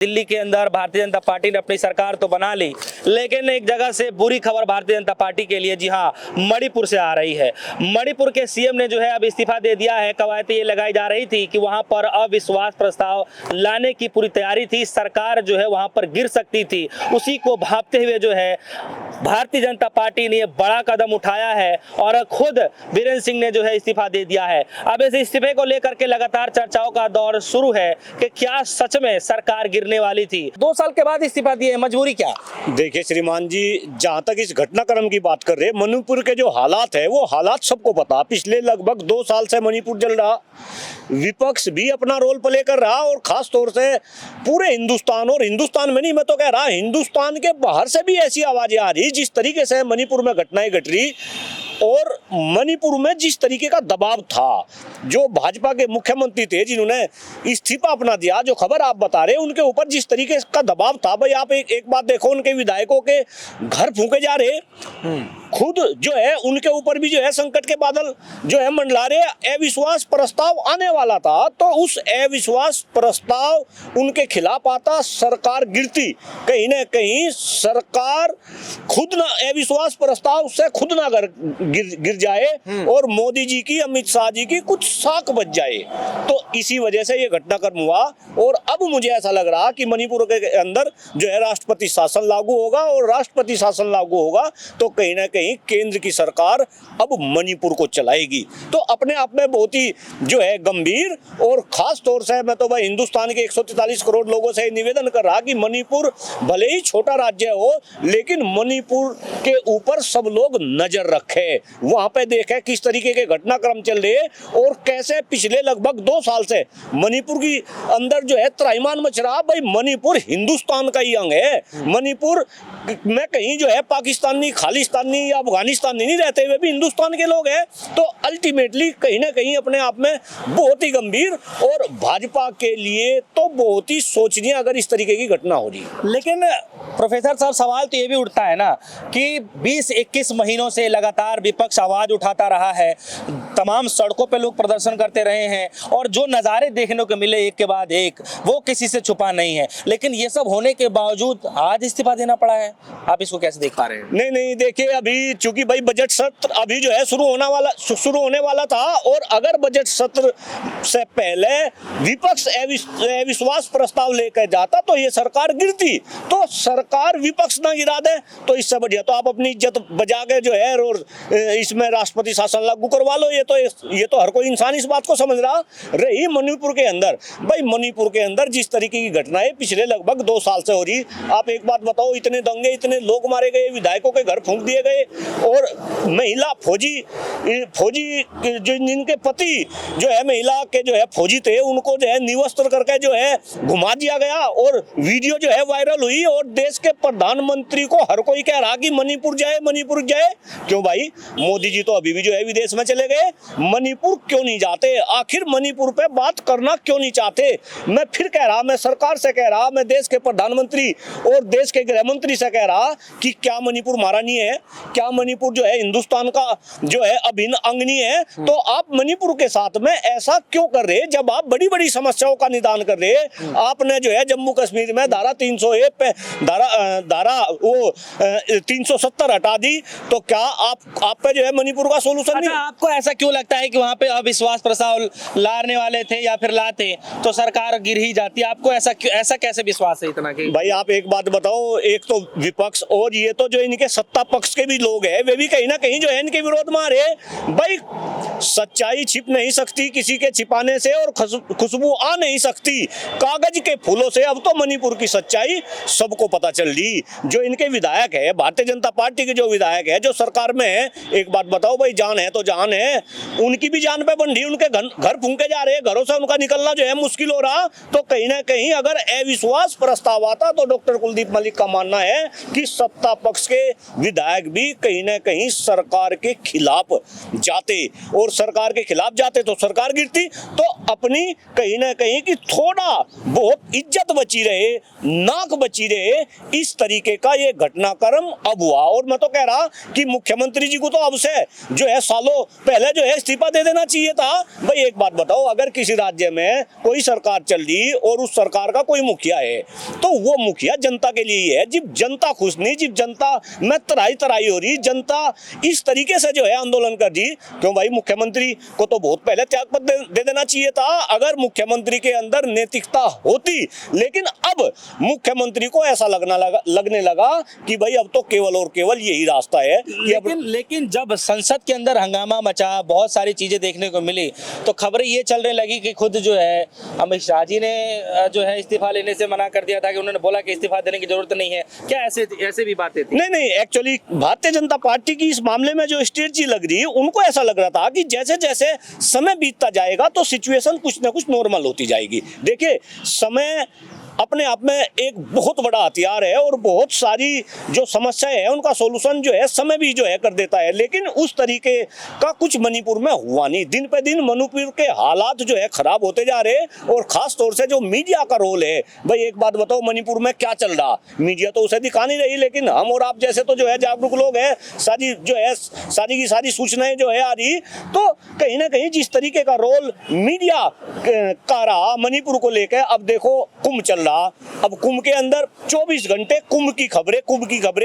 दिल्ली के अंदर भारतीय जनता पार्टी ने अपनी सरकार तो बना ली, लेकिन एक जगह से बुरी खबर भारतीय जनता पार्टी के लिए, जी हाँ, मणिपुर से आ रही है। मणिपुर के सीएम ने जो है अब इस्तीफा दे दिया है। कवायद ये लगाई जा रही थी कि वहां पर अविश्वास प्रस्ताव लाने की पूरी तैयारी थी, सरकार जो है वहां पर गिर सकती थी। उसी को भांपते हुए जो है भारतीय जनता पार्टी ने बड़ा कदम उठाया है और खुद बीरेंद्र सिंह ने जो है इस्तीफा दे दिया है। अब इस इस्तीफे को लेकर के लगातार चर्चाओं का दौर शुरू है कि क्या सच में सरकार गिरने वाली थी। 2 साल के बाद इस्तीफा दिए, मजबूरी क्या? देखिए श्रीमान जी, जहां तक इस घटनाक्रम की बात कर रहे हैं, मणिपुर के जो हालात है वो हालात सबको पता। पिछले लगभग 2 साल से मणिपुर जल रहा, विपक्ष भी अपना रोल प्ले कर रहा और खास तौर से पूरे हिंदुस्तान, और हिंदुस्तान में नहीं, मैं तो कह रहा हिंदुस्तान के बाहर से भी ऐसी आवाजें आ रही जिस तरीके से मणिपुर में घटनाएं घट रही और मणिपुर में जिस तरीके का दबाव था। जो भाजपा के मुख्यमंत्री थे जिन्होंने इस्तीफा अपना दिया, जो खबर आप बता रहे हैं उनके ऊपर जिस तरीके का दबाव था, भाई आप एक बात देखो, उनके विधायकों के घर फूंके जा रहे, खुद जो है उनके ऊपर भी जो है संकट के बादल जो है मंडला रहे। अविश्वास प्रस्ताव आने वाला था तो उस अविश्वास प्रस्ताव उनके खिलाफ आता, सरकार गिरती। कहीं ना कहीं सरकार खुद ना अविश्वास प्रस्ताव से खुद ना गिर जाए और मोदी जी की, अमित शाह जी की कुछ साख बच जाए। तो इसी वजह से ये घटनाक्रम हुआ और अब मुझे ऐसा लग रहा कि मणिपुर के अंदर जो है राष्ट्रपति शासन लागू होगा और राष्ट्रपति शासन लागू होगा तो कहीं ना कहीं केंद्र की सरकार अब मणिपुर को चलाएगी। तो अपने आप में बहुत ही जो है गंभीर, और खास तौर से मैं तो भाई हिंदुस्तान के 143 करोड़ लोगों से निवेदन कर रहा कि मणिपुर भले ही छोटा राज्य हो लेकिन मणिपुर के ऊपर सब लोग नजर रखे, वहां पे देखे किस तरीके के घटनाक्रम चल रहे और कैसे पिछले लगभग 2 साल से मणिपुर की अंदर जो है त्राहिमाम मच रहा। भाई मणिपुर हिंदुस्तान का ही अंग है। मणिपुर में कहीं जो है पाकिस्तानी, खालिस्तानी या अफगानिस्तानी नहीं रहते, वे भी हिंदुस्तान के लोग हैं। तो अल्टीमेटली कहीं ना कहीं अपने आप में बहुत ही गंभीर और भाजपा के लिए तो बहुत ही सोचनीय अगर इस तरीके की घटना हो रही। लेकिन प्रोफेसर साहब, सवाल तो ये भी उठता है ना कि 20-21 महीनों से लगातार विपक्ष आवाज उठाता रहा है, तमाम सड़कों पे लोग प्रदर्शन करते रहे हैं और जो नज़ारे देखने को मिले एक के बाद एक, वो किसी से छुपा नहीं है। लेकिन ये सब होने के बावजूद आज इस्तीफा देना पड़ा है, आप इसको कैसे देख पा रहे हैं? नहीं, देखिए अभी चूंकि भाई बजट सत्र अभी जो है शुरू होने वाला था और अगर बजट सत्र से पहले विपक्ष अविश्वास प्रस्ताव लेकर जाता तो ये सरकार गिरती। तो सरकार विपक्ष ना गिरा दे तो इससे बढ़िया तो आप अपनी इज्जत बजा के जो है और इसमें राष्ट्रपति शासन लागू करवा लो। ये तो हर कोई इंसान इस बात को समझ रहा। रही मणिपुर के अंदर, भाई मणिपुर के अंदर जिस तरीके की घटनाएं पिछले लगभग 2 साल से हो रही, आप एक बात बताओ, इतने दंगे, इतने लोग मारे गए, विधायकों के घर फूंक दिए गए और महिला फौजी जो जिनके पति जो है महिला के जो है फौजी थे उनको जो है निवस्त्र करके जो है घुमा दिया गया और वीडियो जो है वायरल हुई और देश के प्रधानमंत्री को हर कोई कह रहा कि मणिपुर जाए, मणिपुर जाए। क्यों भाई, मोदी जी तो अभी भी जो है विदेश में चले गए, मणिपुर क्यों नहीं जाते? आखिर मणिपुर पे बात करना क्यों नहीं चाहते? मैं फिर कह रहा, मैं सरकार से कह रहा, मैं देश के प्रधानमंत्री और देश के गृह मंत्री से कह रहा कि क्या मणिपुर हमारा नहीं है? क्या मणिपुर जो है हिंदुस्तान का जो है अभिन्न अंग नहीं है? तो आप मणिपुर के साथ में ऐसा क्यों कर रहे हैं जब आप बड़ी बड़ी समस्याओं का निदान कर रहे हैं? आपने जो है जम्मू कश्मीर में धारा 301 पे धारा 370 हटा दी, तो क्या आप पे जो है मणिपुर का सोल्यूशन नहीं? आपको ऐसा क्यों लगता है कि वहां पे अविश्वास प्रस्ताव लाने वाले थे या फिर लाते तो सरकार गिर ही जाती? आपको ऐसा कैसे विश्वास है इतना कि? भाई आप एक बात बताओ, एक तो विपक्ष और ये तो जो इनके सत्ता पक्ष के भी लोग हैं वे भी कहीं ना कहीं जो है इनके विरोध में आ रहे। भाई सच्चाई छिप नहीं सकती किसी के छिपाने से और खुशबू आ नहीं सकती कागज के फूलों से। अब तो मणिपुर की सच्चाई सबको पता चल रही। जो इनके विधायक है, भारतीय जनता पार्टी के जो विधायक है, जो सरकार में है, एक बात बताओ भाई, जान है तो जान है, उनकी भी जान पे बंधी, उनके घर फूंके जा रहे, घरों से उनका निकलना जो है मुश्किल हो रहा। तो कहीं ना कहीं अगर अविश्वास प्रस्ताव आता तो डॉक्टर कुलदीप मलिक का मानना है कि सत्ता पक्ष के विधायक भी कहीं ना कहीं सरकार के खिलाफ जाते और सरकार के खिलाफ जाते तो सरकार गिरती। तो अपनी कहीं ना कहीं की थोड़ा बहुत इज्जत बची रहे, नाक बची रहे, इस तरीके का ये घटनाक्रम अब हुआ। और मैं तो कह रहा कि मुख्यमंत्री जी को तो अब से जो है सालों पहले जो है इस्तीफा दे देना चाहिए था। भाई एक बात बताओ, अगर किसी राज्य में कोई सरकार चल रही और उस सरकार का कोई मुखिया है तो वो मुखिया जनता के लिए ही है। जब जनता खुश नहीं, जब जनता में तराई तराई हो रही, जनता इस तरीके से जो है आंदोलन कर रही, क्यों भाई मुख्यमंत्री को तो बहुत पहले त्यागपत्र दे देना चाहिए था अगर मुख्यमंत्री के अंदर नैतिकता होती। लेकिन अब मुख्यमंत्री को ऐसा लगने लगा कि भाई अब तो केवल और केवल यही रास्ता है कि लेकिन जब संसद के अंदर हंगामा मचा, बहुत सारी चीजें देखने को मिली, तो खबरें ये चलने लगी कि खुद जो है अमित शाह जी ने जो है इस्तीफा लेने से मना कर दिया था, कि उन्होंने बोला कि इस्तीफा देने की जरूरत नहीं है। क्या ऐसे भी बातें थी? नहीं, एक्चुअली भारतीय जनता पार्टी की इस मामले में जो स्ट्रेटजी लग रही है, उनको ऐसा लग रहा था कि जैसे जैसे समय बीतता जाएगा तो सिचुएशन कुछ ना कुछ नॉर्मल होती जाएगी। देखिए, समय अपने आप में एक बहुत बड़ा हथियार है और बहुत सारी जो समस्याएं हैं उनका सॉल्यूशन जो है समय भी जो है कर देता है। लेकिन उस तरीके का कुछ मणिपुर में हुआ नहीं। दिन पे दिन मणिपुर के हालात जो है खराब होते जा रहे हैं और खास तौर से जो मीडिया का रोल है। भाई एक बात बताओ, मणिपुर में क्या चल रहा, मीडिया तो उसे दिखा नहीं रही, लेकिन हम और आप जैसे तो जो है जागरूक लोग हैं, सारी की सारी सूचनाएं जो है आ रही। तो कहीं ना कहीं जिस तरीके का रोल मीडिया का रहा मणिपुर को लेकर, अब देखो कुंभ चल रहा, अब कुंभ के अंदर 24 घंटे कुंभ की खबरें।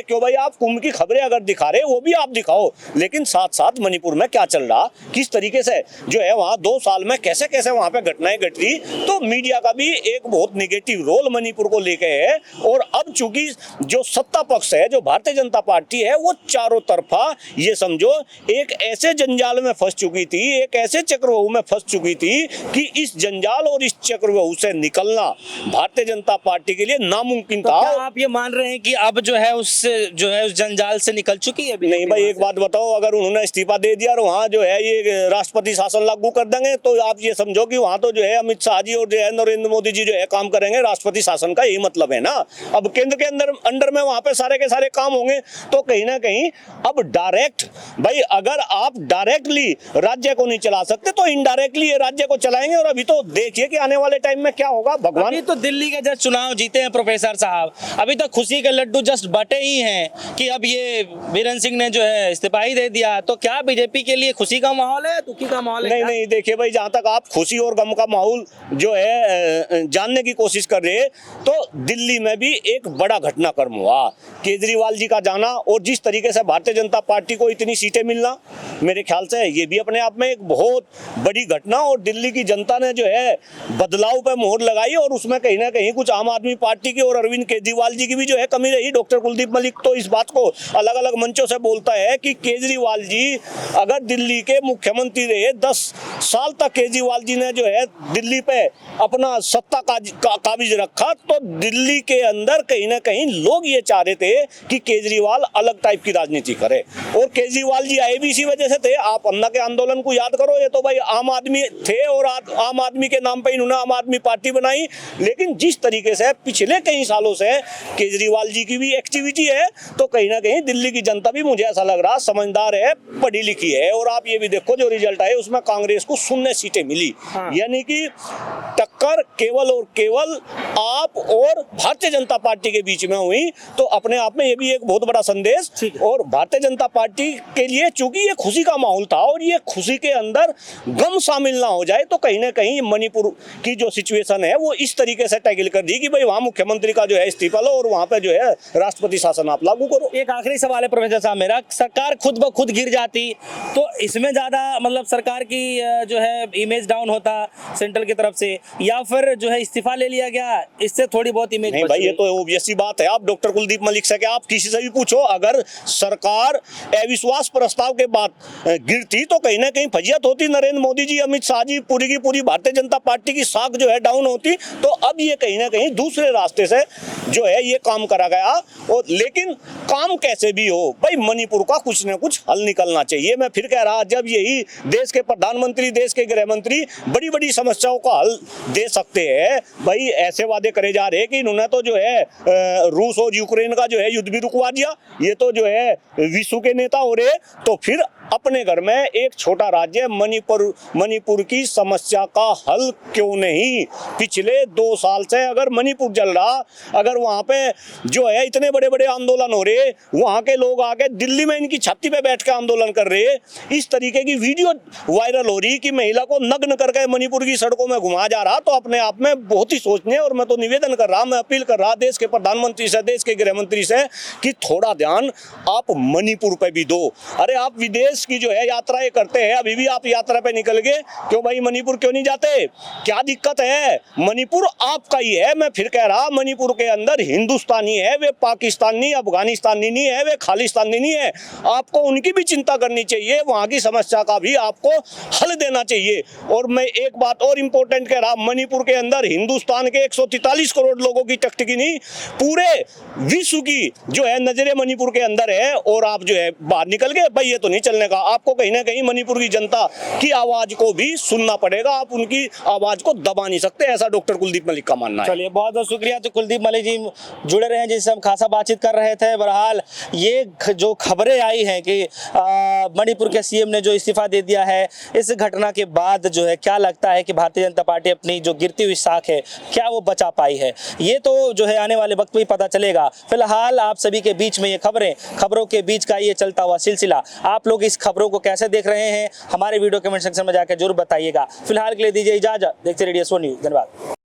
क्यों भाई, आप कुंभ की खबरें अगर दिखा रहे वो भी आप दिखाओ, लेकिन साथ साथ मणिपुर में क्या चल रहा, किस तरीके से जो है वहां 2 साल में कैसे कैसे वहां पे घटनाएं घट रही। तो मीडिया का भी एक बहुत निगेटिव रोल मणिपुर को लेके है। और अब चूंकि जो सत्ता पक्ष है, जो भारतीय जनता पार्टी है, वो चारों तरफा ये समझो एक ऐसे जंजाल में फंस चुकी थी, एक ऐसे चक्रव्यूह में फंस चुकी थी कि इस जंजाल और इस चक्रव्यूह से निकलना भारतीय जनता पार्टी के लिए नामुमकिन था। क्या आप ये मान रहे हैं कि अब जो है उस जंजाल से निकल चुकी है? नहीं भाई, एक बात बताओ, अगर उन्होंने इस्तीफा दे दिया और वहाँ जो है ये राष्ट्रपति शासन लागू कर देंगे तो आप ये समझो कि वहाँ तो जो है अमित शाह जी और जो है नरेंद्र मोदी जी जो है काम करेंगे। राष्ट्रपति शासन का यही मतलब है ना। अब केंद्र के अंडर में वहाँ पे सारे के सारे काम होंगे। तो कहीं ना कहीं अब डायरेक्ट, भाई अगर आप डायरेक्टली राज्य को नहीं चला सकते तो इनडायरेक्टली ये राज्य को चलाएंगे। और अभी तो देखिए कि आने वाले टाइम में क्या होगा, भगवान। तो दिल्ली के जस्ट चुनाव जीते हैं प्रोफेसर साहब, अभी तो खुशी के लड्डू जस्ट बटे ही हैं कि अब ये बीरेन सिंह ने जो है इस्तीफा ही दे दिया। तो क्या बीजेपी के लिए खुशी का माहौल है, दुखी का माहौल है? नहीं, देखिए भाई, जहां तक आप खुशी और गम का माहौल जो है जानने की कोशिश कर रहे हैं, तो दिल्ली में भी एक बड़ा घटनाक्रम हुआ। केजरीवाल जी का जाना और जिस तरीके से भारतीय जनता पार्टी को इतनी सीटें मिलना, मेरे ख्याल से ये भी अपने आप में एक बहुत बड़ी घटना। और दिल्ली की जनता ने जो है बदलाव पे मोहर लगाई और उसमें कहीं ना कहीं कुछ आम आदमी पार्टी की और अरविंद केजरीवाल जी की भी जो है कमी रही। डॉक्टर कुलदीप मलिक तो इस बात को अलग अलग मंचों से बोलता है कि केजरीवाल जी अगर दिल्ली के मुख्यमंत्री रहे, 10 साल तक केजरीवाल जी ने जो है दिल्ली पे अपना सत्ता काबिज रखा, तो दिल्ली के अंदर कहीं ना कहीं लोग ये चाह रहे थे कि केजरीवाल अलग टाइप की राजनीति करे। और केजरीवाल जी आए भी इसी वजह से थे। आप अन्ना के आंदोलन को याद करो, ये तो भाई आम आदमी थे और आम आदमी के नाम पे इन्होंने आम आदमी पार्टी बनाई। लेकिन जिस तरीके से पिछले कई सालों से केजरीवाल जी की भी एक्टिविटी है, तो कहीं ना कहीं दिल्ली की जनता भी, मुझे ऐसा लग रहा, समझदार है, पढ़ी लिखी है। और आप ये भी देखो जो रिजल्ट आए उसमें कांग्रेस को 0 सीटें मिली। यानी कि टक्कर केवल और केवल आप और भारतीय जनता पार्टी के बीच में हुई। तो अपने आप में ये भी एक बहुत बड़ा संदेश। और भारतीय जनता पार्टी के लिए चूंकि ये खुशी का माहौल था और ये खुशी के अंदर गम शामिल ना हो जाए, तो कहीं ना कहीं मणिपुर की जो सिचुएशन है वो इस तरीके से टैकल कर दी कि भाई वहां मुख्यमंत्री का जो है इस्तीफा लो और वहां पे जो है राष्ट्रपति शासन आप लागू करो। एक आखिरी सवाल है प्रोफेसर साहब मेरा, सरकार खुद ब खुद गिर जाती तो इसमें ज्यादा मतलब सरकार की जो है इमेज डाउन होता सेंट्रल की तरफ से, या फिर जो है इस्तीफा ले लिया गया इससे थोड़ी बहुत इमेज? नहीं भाई, ये तो ऑब्वियस सी बात है। आप डॉक्टर कुलदीप मलिक से क्या, आप किसी से भी पूछो, अगर सरकार अविश्वास प्रस्ताव के बाद गिरती तो कहीं ना कहीं फजियत होती। नरेंद्र मोदी जी, अमित शाह जी, पूरी की पूरी भारतीय जनता पार्टी की साख जो है डाउन होती। तो अब ये कहीं ना कहीं दूसरे रास्ते से जो है ये काम करा गया। और लेकिन काम कैसे भी हो भाई, मणिपुर का कुछ ना कुछ हल निकलना चाहिए। मैं फिर कह रहा, जब यही देश के प्रधानमंत्री, देश के गृह मंत्री बड़ी बड़ी समस्याओं का हल दे सकते हैं, भाई ऐसे वादे करे जा रहे हैं कि इन्होंने तो जो है रूस और यूक्रेन का जो है युद्ध भी रुकवा दिया, ये तो जो है विश्व के नेता हो रहे, तो फिर अपने घर में एक छोटा राज्य मणिपुर की समस्या का हल क्यों नहीं? पिछले 2 साल से अगर मणिपुर जल रहा, अगर वहां पे जो है इतने बड़े बड़े आंदोलन हो रहे, वहां के लोग आके दिल्ली में इनकी छाती पे बैठ के आंदोलन कर रहे, इस तरीके की वीडियो वायरल हो रही कि महिला को नग्न करके मणिपुर की सड़कों में घुमाया जा रहा, तो अपने आप में बहुत ही सोचनीय। और मैं तो निवेदन कर रहा, मैं अपील कर रहा देश के प्रधानमंत्री से, देश के गृह मंत्री से कि थोड़ा ध्यान आप मणिपुर पे भी दो। अरे आप विदेश की जो है यात्राएं करते हैं, अभी भी आप यात्रा पे निकल गए, क्यों भाई मणिपुर क्यों नहीं जाते? क्या दिक्कत है? मणिपुर आपका ही है। मैं फिर कह रहा, मणिपुर के अंदर हिंदुस्तानी है, वे पाकिस्तानी अफगानिस्तानी नहीं है, वे खालिस्तानी नहीं है। आपको उनकी भी चिंता करनी चाहिए, वहां की समस्या का भी आपको हल देना चाहिए। और मैं एक बात और इंपॉर्टेंट कह रहा, मणिपुर के अंदर हिंदुस्तान के 143 करोड़ लोगों की टकटकी नहीं, पूरे विश्व की जो है नजरें मणिपुर के अंदर है। और आप जो है बाहर निकल गए, भाई ये तो नहीं चलने का। आपको कहीं ना कहीं मणिपुर की जनता की आवाज को भी सुनना पड़ेगा, आप उनकी आवाज को दबा नहीं सकते, ऐसा डॉक्टर कुलदीप मलिक का मानना है। चलिए, बहुत बहुत शुक्रिया। तो कुलदीप मलिक जी जुड़े रहे हैं, जिससे हम खासा बातचीत कर रहे थे। बहरहाल ये जो खबरें आई हैं कि मणिपुर के सीएम ने जो इस्तीफा दे दिया है, इस घटना के बाद जो है क्या लगता है कि भारतीय जनता पार्टी अपनी जो गिरती हुई साख है, क्या वो बचा पाई है? ये तो जो है आने वाले वक्त में ही पता चलेगा। फिलहाल आप सभी के बीच में ये खबरों के बीच का ये चलता हुआ सिलसिला, आप लोग इस खबरों को कैसे देख रहे हैं, हमारे वीडियो कमेंट सेक्शन में जाकर जरूर बताइएगा। फिलहाल के लिए दीजिए इजाजत, देखते रहिए रेडियो SO न्यूज़। धन्यवाद।